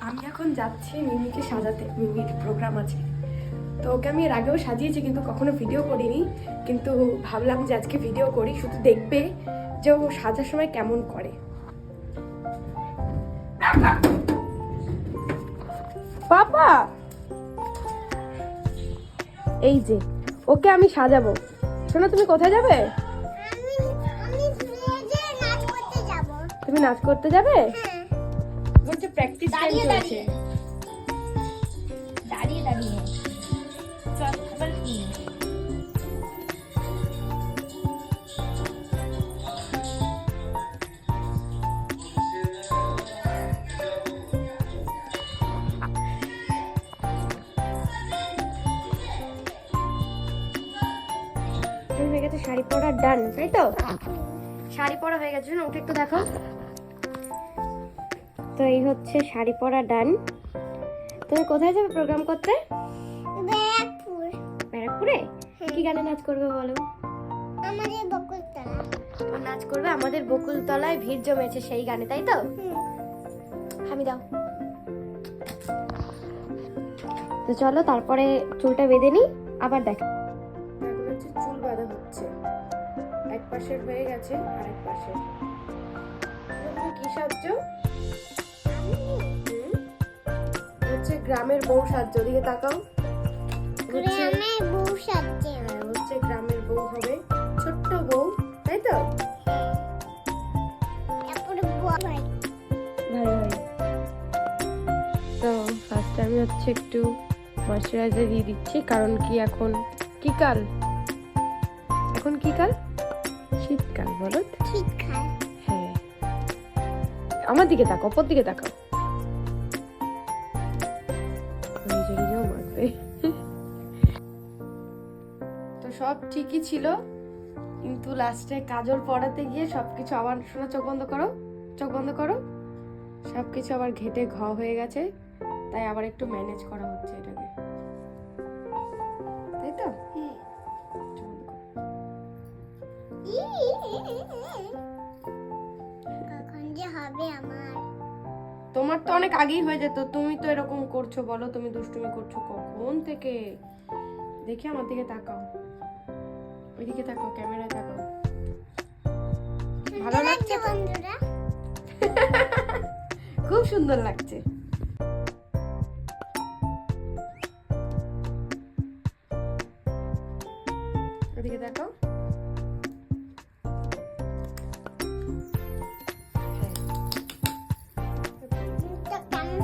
আমি এখন যাচ্ছি মিমিকে সাজাতে। মিমির প্রোগ্রাম আছে, তো ওকে আমি এর আগেও সাজিয়েছি কিন্তু কখনো ভিডিও করিনি। কিন্তু ভাবলাম যে আজকে ভিডিও করি, শুধু দেখবে যে ও সাজার সময় কেমন করে। পাপা, এই যে ওকে আমি সাজাবো। শোনো, তুমি কোথায় যাবে? তুমি নাচ করতে যাবে? বলছে প্র্যাকটিস টাইম চলছে। দাঁড়িয়ে দাঁড়িয়ে চল এবার কি হয়ে গেছে শাড়ি পরা ডান, তাই তো? শাড়ি পরা হয়ে গেছে, ওটা একটু দেখো তো। এই হচ্ছে শাড়ি পরা ডান। তুমি কোথায় যাবে প্রোগ্রাম করতে? ব্যারাকপুরে। কি গানে নাচ করবে বলো? আমাদের বকুলতলা। নাচ করবে আমাদের বকুলতলায় ভিড় জমেছে সেই গানে, তাই তো? আমি দাও তো, চলো তারপরে চুলটা বেঁধে নি, আবার দেখ। চুল বাঁধা হচ্ছে, এক পাশের হয়ে গেছে আর এক পাশের। কি সাহায্য হচ্ছে? গ্রামের বউ সাহায্য। দিকে তাকাও। গ্রামের বউ সাজছে। হ্যাঁ, হচ্ছে গ্রামের বউ হবে, ছোট্ট বউ, তাই তো? তারপরে ভাই ভাই ভাই। তো ফার্স্ট আমি হচ্ছে একটু ময়শ্চারাইজার দিয়ে দিচ্ছি, কারণ কি এখন কি কাল? এখন কি কাল? শীতকাল, বলো। ঠিক খায়। হ্যাঁ, আমার দিকে তাকাও, ওপর দিকে তাকাও। নিজেও মারবে। তো সব ঠিকই ছিল, কিন্তু লাস্টে কাজল পড়াতে গিয়ে সবকিছু আবার, শোনা, চোখ বন্ধ করো, চোখ বন্ধ করো। সবকিছু আবার ঘেটে ঘ হয়ে গেছে, তাই আবার একটু ম্যানেজ করা হচ্ছে এটাকে, তাই তো? চোখ বন্ধ করো। কখন যে হবে আমার? তোমার তো অনেক আগেই হয়ে যেত, তুমি তো এরকম করছো বলো? তুমি দুষ্টুমি করছো কখন থেকে? দেখি আমার দিকে তাকাও, ওইদিকে তাকাও, ক্যামেরায় তাকাও। ভালো লাগছে বন্ধুরা? খুব সুন্দর লাগছে।